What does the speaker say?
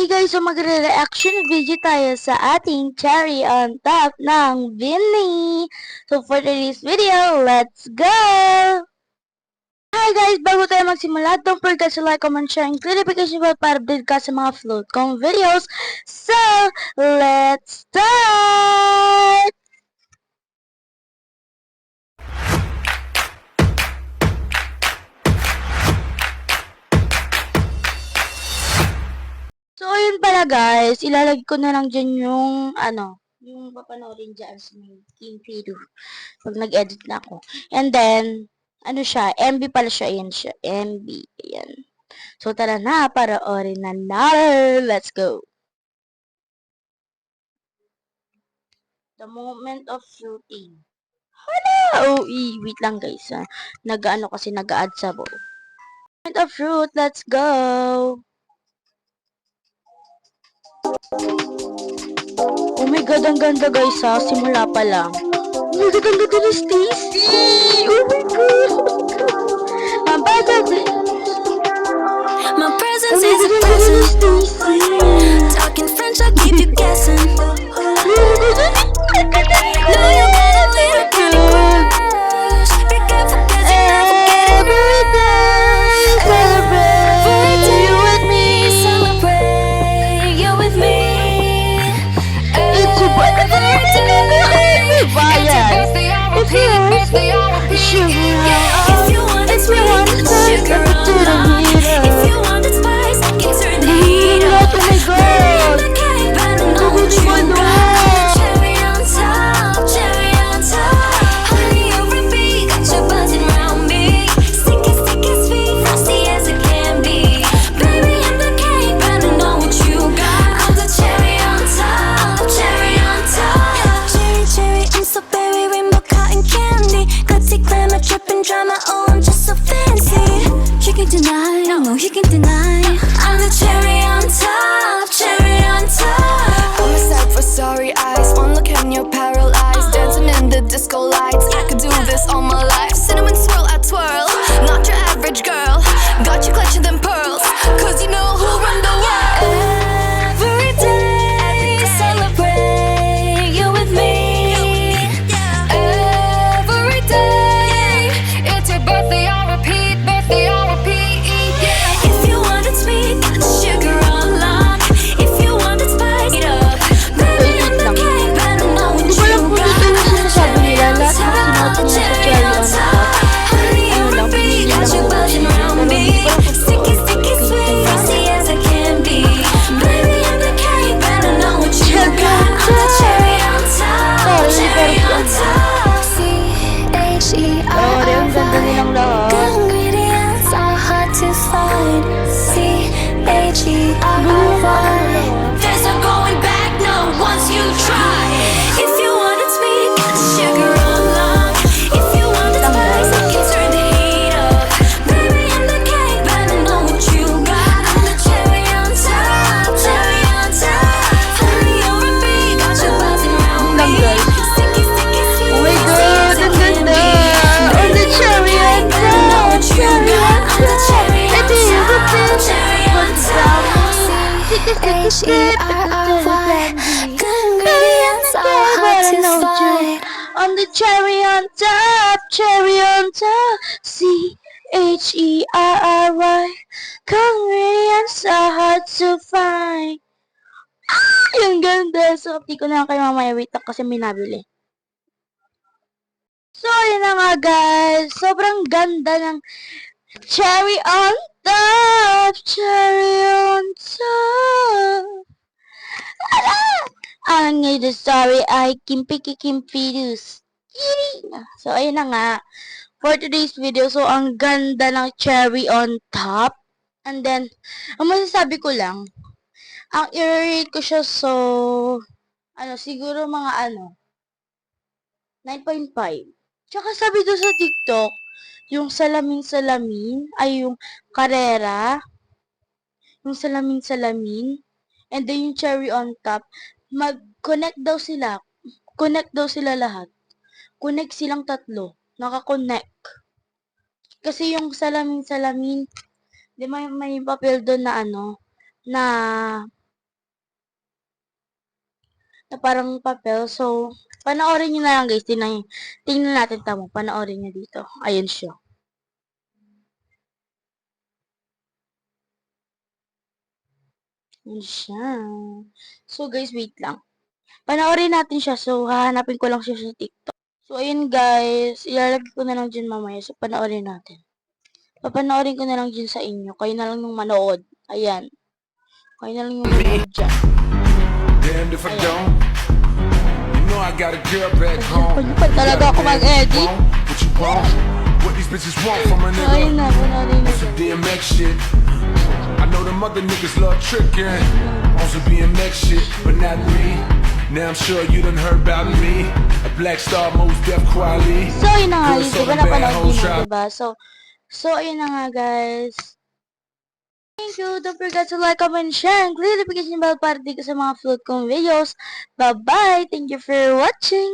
Okay guys, so magre-reaction video tayo sa ating cherry on top ng Vinny. So for today's video, let's go! Hi guys, bago tayo magsimula, don't forget to like, comment, share, and click notification bell para update ka sa mga float kong videos. So, let's start! So, ayun pala guys, ilalagay ko na lang dyan yung, yung papanoorin dyan sa may King Video. Pag nag-edit na ako. And then, MB pala siya, ayan siya, MB, ayan. So, tara na, panoorin na natin. Let's go! The moment of shooting. Hala! Wait lang guys, ha. Kasi nag-add sa buo. Moment of fruit, let's go! Oh my god, ang ganda guys ha, simula pa lang. Oh my god, ang ganda ni Stacy! Oh my god! Ang bata din. My presence is a present. Talking French, I'll keep you guessing. No, you gotta be a pretty crush. Be careful 'cause you never get it. Every day you with me, celebrate. You're with me. It's your birthday, It's your birthday, I'll repeat. Birthday, I'll repeat. If you want it sweet, sugar on. If you want it spice, I can turn the heat up. Baby, I'm the cake, but I know what you got. Cherry on top, cherry on top. Honey, over me, got you buzzing around me. Sticky, sticky, sweet, frosty as it can be. Baby, I'm the cake, but I know what you got. I'm the cherry on top, cherry on top. Cherry, cherry, I'm so berry, rainbow cotton candy. Glitzy, glamour, dripping drama, oh, I'm just so fancy. You can deny, no, you can deny. I'm the cherry on top, cherry on top. I'm a sight for sorry eyes. One look and you're paralyzed. Dancing in the disco lights. I could do this all my life. Cinnamon swirl, I twirl. Not your average girl. Got you clutching them pearls. Cause you know who run the world. Every day, celebrate. You're with me. Every day, it's your birthday, I'll repeat. Birthday, I'll repeat. Yeah. If you want it sweet, got the sugar on lock. If you want it spice, eat up. Baby, I'm the cake, but I know what Hindi ko you lang po dito yung sinasabi nila. Lahat ng sinuot niya sa cherry on top. Honey, over me, got you buzzing around me. Sticky, sticky, sweet, frosty as I can be. Baby, I'm the cake, but I know what you got. I'm the cherry on top, cherry on top. Oh, ang ganda nilang lahat. Good ingredients are hard to find. CHERRY. There's no going back, no, once you try. If you want it sweet, got the sugar on lock. If you want it spice, I can turn the heat up. Baby, I'm the cake, but I know what you got. I'm the cherry on top, cherry on top. Honey, over me, got you buzzing around me. Sticky, sticky, sweet, Oh my god, ang ganda! On the cherry on top! Cherry on top! Ito yung cherry on top! On the cherry on top, cherry on top, CHERRY, ingredients are hard to find. Yung ganda. So, update ko na lang kayo mamaya. Wait lang kasi may nabili. So, yun na nga guys. Sobrang ganda ng cherry on top, cherry on top. Ang the story ay Kimpidus. So, ayun na nga. For today's video, so, ang ganda ng cherry on top. And then, ang masasabi ko lang, ang i-rate ko siya, so, siguro mga 9.5. Tsaka sabi doon sa TikTok, yung salamin-salamin, ay yung karera, yung salamin-salamin, and then yung cherry on top, mag-connect daw sila. Connect daw sila lahat. Connect silang tatlo. Naka-connect. Kasi yung salamin-salamin, di may papel doon na na na parang papel. So, panoorin nyo na lang guys. Tingnan natin tamo. Panoorin nyo dito. Ayun siya. Ayun siya. So guys, wait lang. Panoorin natin siya. So, hahanapin ko lang siya sa TikTok. So, ayun guys. Ilalagay ko na lang dyan mamaya. So, panoorin natin. Papanoorin ko na lang dyan sa inyo. Kayo na lang yung manood. Ayan. Kayo na lang yung manood dyan. Damned if I don't. You know I got a girl back home. Pa talaga ako mag-edit. What you want? What these bitches want from a So, ayun nigga? na. Panoorin na Some dyan. DMX shit. I know them other niggas love tricking on some BMX shit, but not me. Now I'm sure you done heard about me. A Black Star, Most Def Quali. So, ayun na nga. Girls Di ba on the bad napanood hoes din mo, try. diba? So, ayun na nga, guys. Thank you. Don't forget to like, comment, share, and click the notification bell para dito sa mga upload kong videos. Bye-bye. Thank you for watching.